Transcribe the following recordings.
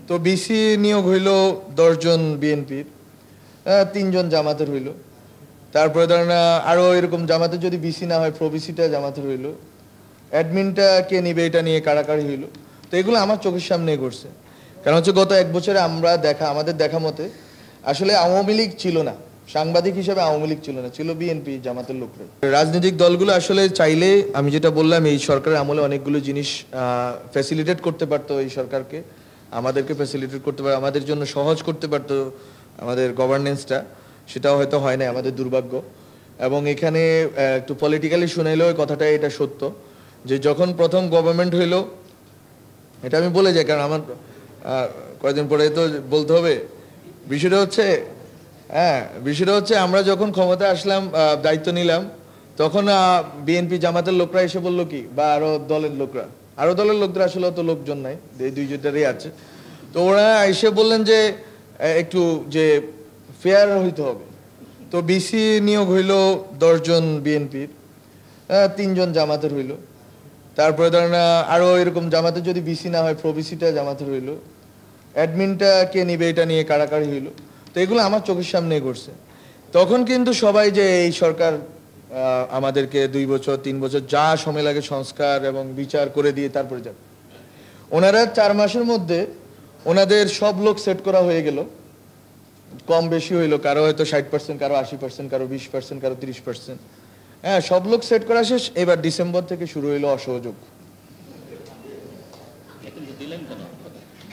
তো বিসি নিয়োগ হইল 10 জন বিএনপির, 3 জন জামাতের হইল। তারপরে ধরেন আরো এরকম জামাতের যদি বিসি না হয় প্রবিসিটা জামাতের হইল, অ্যাডমিনটা কে নিবে এটা নিয়ে কাড়াকাড়ি হইল। তো এগুলো আমার চোখের সামনে ঘটছে। কারণ হচ্ছে গত 1 বছরে আমাদের দেখা মতে আসলে আওয়ামী লীগ ছিল না, সাংবাদিক হিসেবে আওয়ামী লীগ ছিল না, ছিল বিএনপি জামাতের লোকরা। রাজনৈতিক দলগুলো আসলে চাইলে, আমি যেটা বললাম, এই সরকারের আমলে অনেকগুলো জিনিস ফ্যাসিলিটেট করতে পারতো, এই সরকারকে আমাদেরকে ফ্যাসিলিটেট করতে পারে, আমাদের জন্য সহজ করতে পারতো আমাদের গভর্নেন্সটা। সেটাও হয়তো হয় না, আমাদের দুর্ভাগ্য। এবং এখানে একটু পলিটিক্যালি শুনাইলেও কথাটা এটা সত্য যে যখন প্রথম গভর্নমেন্ট হইলো, এটা আমি বলে যাই কারণ আমার কয়েকদিন পরে তো বলতে হবে। বিষয়টা হচ্ছে আমরা যখন ক্ষমতা আসলাম, দায়িত্ব নিলাম, তখন বিএনপি জামাতের লোকরা এসে বললো কি, বা আরো দলের লোকরা আসলে অত লোকজন নাই, এই দুইজনেরই আছে। তো ওরা এসে বললেন যে একটু যে ফেয়ার হইতে হবে। তো বিসি নিয়োগ হইল 10 জন বিএনপির, 3 জন জামাতের হইল। তারপরে ধরেন আরো এরকম জামাতের যদি বিসি না হয় প্রবিসিটা জামাতের হইল, অ্যাডমিনটা কে নিবে এটা নিয়ে কাড়াকাড়ি হইল। তো এগুলো আমার চোখের সামনে ঘটছে। তখন কিন্তু সবাই যে এই সরকার আমাদেরকে 2 বছর 3 বছর যা সময় লাগে সংস্কার এবং বিচার করে দিয়ে তারপরে যাবে, ওনারা 4 মাসের মধ্যে ওনাদের সব লোক সেট করা হয়ে গেল। কম বেশি হইলো, কারো হয়তো 60%, কারো 80%, কারো 20%, কারো 30%। হ্যাঁ, সব লোক সেট করা শেষ। এবার ডিসেম্বর থেকে শুরু হইলো অসহযোগ।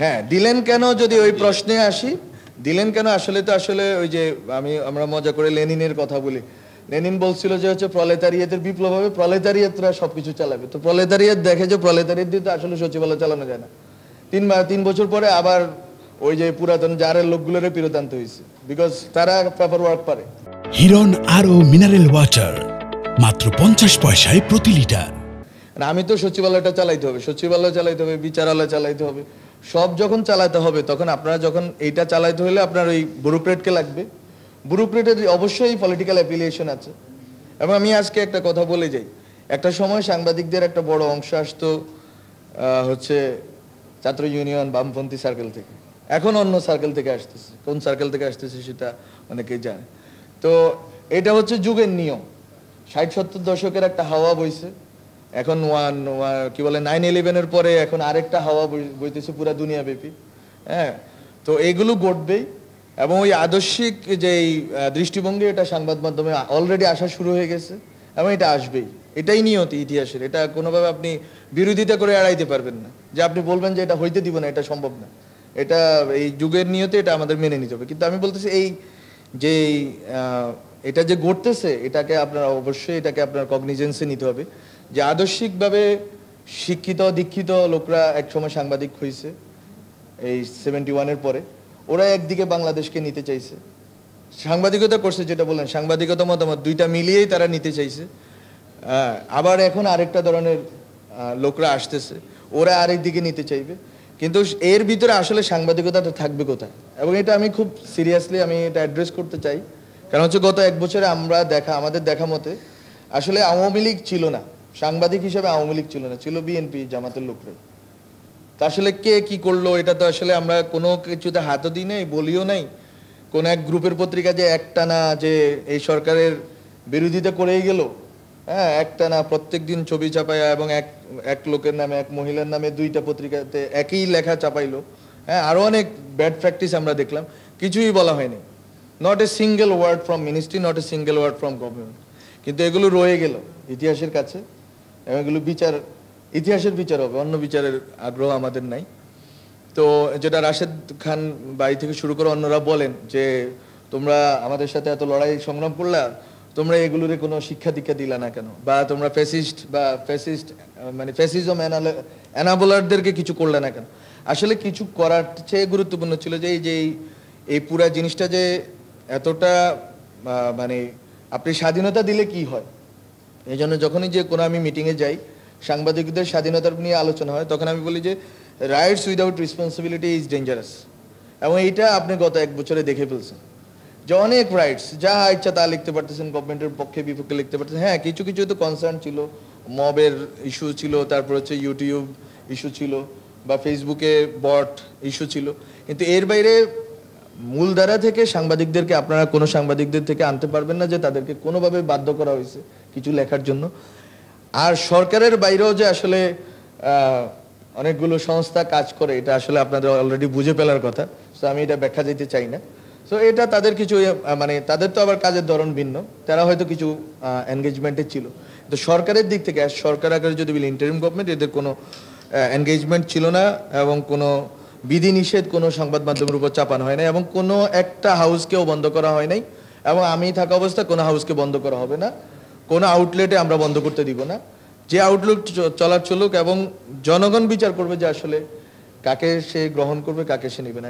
হ্যাঁ, দিলেন কেন, যদি ওই প্রশ্নে আসি, দিলেন কেন, আসলে ওই যে আমরা মজা করে লেনিনের কথা বলি। লেনিন বলছিল যে হচ্ছে প্রলেতারিয়েতের বিপ্লব হবে, প্রলেতারিয়েতরা সবকিছু চালাবে। তো প্রলেতারিয়েত দেখে যে প্রলেতারিয়েত দিয়ে তো আসলে সচিবালয় চালানো যায় না। 3 বছর পরে আবার ওই যে পুরাতন জারের লোকগুলোরে ফেরত আনতে হয়েছে, বিকজ তারা পেপার ওয়ার্ক পারে। হিরন আরও মিনারেল ওয়াটার মাত্র 50 পয়সায় প্রতি লিটার। আমি তো সচিবালয়টা চালাইতে হবে, বিচারালয় চালাইতে হবে, সব যখন চালাতে হবে তখন আপনারা যখন এইটা চালাইতে হলে আপনার ওই ব্যুরোক্রেটকে লাগবে। ব্যুরোক্রেটের অবশ্যই পলিটিক্যাল অ্যাফিলিয়েশন আছে। এবং আমি আজকে একটা কথা বলে যাই, একটা সময় সাংবাদিকদের একটা বড় অংশ আসতো হচ্ছে ছাত্র ইউনিয়ন বামপন্থী সার্কেল থেকে, এখন অন্য সার্কেল থেকে আসতেছে। কোন সার্কেল থেকে আসতেছে সেটা অনেকেই জানে। তো এটা হচ্ছে যুগের নিয়ম। 60-70 দশকের একটা হাওয়া বইছে, এখন কি বলে 9/11-এর পরে এখন আরেকটা হাওয়া বইতেছে পুরা দুনিয়া ব্যাপী। হ্যাঁ, তো এগুলো ঘটবেই। এবং ওই আদর্শিক যে দৃষ্টিভঙ্গি, এটা সংবাদ মাধ্যমে অলরেডি আসা শুরু হয়ে গেছে এবং এটা আসবেই। এটাই নিয়তি ইতিহাসের। এটা কোনোভাবে আপনি বিরোধিতা করে এড়াইতে পারবেন না, যে আপনি বলবেন যে এটা হইতে দিব না, এটা সম্ভব না। এটা এই যুগের নিয়তে, এটা আমাদের মেনে নিতে হবে। কিন্তু আমি বলতেছি এই যে এটা যে ঘটতেছে, এটাকে আপনার কগনিজেন্সে নিতে হবে যে আদর্শিকভাবে শিক্ষিত দীক্ষিত লোকরা একসময় সাংবাদিক হয়েছে এই 71-এর পরে, ওরা একদিকে বাংলাদেশকে নিতে চাইছে, সাংবাদিকতা করছে, যেটা বললেন সাংবাদিকতা মতামত দুইটা মিলিয়েই তারা নিতে চাইছে। আবার এখন আরেকটা ধরনের লোকরা আসতেছে, ওরা আরেক দিকে নিতে চাইবে। কিন্তু এর ভিতরে আসলে সাংবাদিকতাটা থাকবে কোথায়? এবং এটা আমি খুব সিরিয়াসলি আমি এটা অ্যাড্রেস করতে চাই। কারণ হচ্ছে গত 1 বছরে আমাদের দেখা মতে আসলে আওয়ামী লীগ ছিল না, সাংবাদিক হিসেবে আওয়ামী লীগ ছিল না, ছিল বিএনপি জামাতের লোকরা। তা আসলে কে কি করলো এটা তো আসলে আমরা কোনো কিছুতে হাতও দিই নাই, বলিও নাই। কোন এক গ্রুপের পত্রিকা যে একটানা যে এই সরকারের বিরোধিতা করেই গেল, হ্যাঁ, একটানা প্রত্যেকদিন ছবি চাপাইয়া, এবং এক লোকের নামে, এক মহিলার নামে 2টা পত্রিকাতে একই লেখা চাপাইলো। হ্যাঁ, আরো অনেক ব্যাড প্র্যাকটিস আমরা দেখলাম, কিছুই বলা হয়নি। Not a single word from ministry, not a single word from government. কিন্তু এগুলো রয়ে গেল ইতিহাসের কাছে, এবং এগুলো ইতিহাসের বিচার হবে, অন্য বিচারের আগ্রহ আমাদের নাই। তো যেটা রাশেদ খান বাড়ি থেকে শুরু করে অন্যরা বলেন যে তোমরা আমাদের সাথে এত লড়াই সংগ্রাম করলা, তোমরা এগুলোর কোনো শিক্ষা দীক্ষা দিলা না কেন, বা তোমরা ফ্যাসিস্ট মানে ফ্যাসিজম অ্যানাবলারদেরকে কিছু করলে না কেন? আসলে কিছু করার চেয়ে গুরুত্বপূর্ণ ছিল যে এই পুরা জিনিসটা যে এতটা মানে আপনি স্বাধীনতা দিলে কি হয়। এই জন্য যখনই যে কোনো আমি মিটিংয়ে যাই, সাংবাদিকদের স্বাধীনতার নিয়ে আলোচনা হয়, তখন আমি বলি যে rights without responsibility is dangerous. এবং এইটা আপনি গত 1 বছরে দেখে ফেলছেন যে অনেক রাইটস, যা ইচ্ছা তা লিখতে পারতেছেন, গভর্নমেন্টের পক্ষে বিপক্ষে লিখতে পারতেছেন। হ্যাঁ, কিছু কিছু তো কনসার্ন ছিল, মবের ইস্যু ছিল, তারপর হচ্ছে ইউটিউব ইস্যু ছিল, বা ফেসবুকে বট ইস্যু ছিল, কিন্তু এর বাইরে মূলধারা থেকে সাংবাদিকদেরকে আপনারা কোনো সাংবাদিকদের থেকে আনতে পারবেন না যে তাদেরকে কোনোভাবে বাধ্য করা হয়েছে কিছু লেখার জন্য। আর সরকারের বাইরেও যে আসলে অনেকগুলো সংস্থা কাজ করে, এটা আসলে আপনাদের অলরেডি বুঝে ফেলার কথা। তো আমি এটা ব্যাখ্যা দিতে চাই না। সো এটা তাদের কিছু মানে তাদের তো আবার কাজের ধরন ভিন্ন, তারা হয়তো কিছু এনগেজমেন্টে ছিল। তো সরকারের দিক থেকে সরকার আকারে যদি বলি ইন্টারিম গভর্নমেন্ট, এদের কোনো এনগেজমেন্ট ছিল না এবং কোনো বিধিনিষেধ কোনো সংবাদ মাধ্যমের উপর চাপানো হয় নাই এবং কোনো একটা হাউসকেও বন্ধ করা হয় নাই এবং আমি থাকা অবস্থায় কোনো হাউসকে বন্ধ করা হবে না, কোনো আউটলেটে আমরা বন্ধ করতে দিব না। যে আউটলুক চলার চলুক এবং জনগণ বিচার করবে যে আসলে কাকে সে গ্রহণ করবে, কাকে সে নেবে না।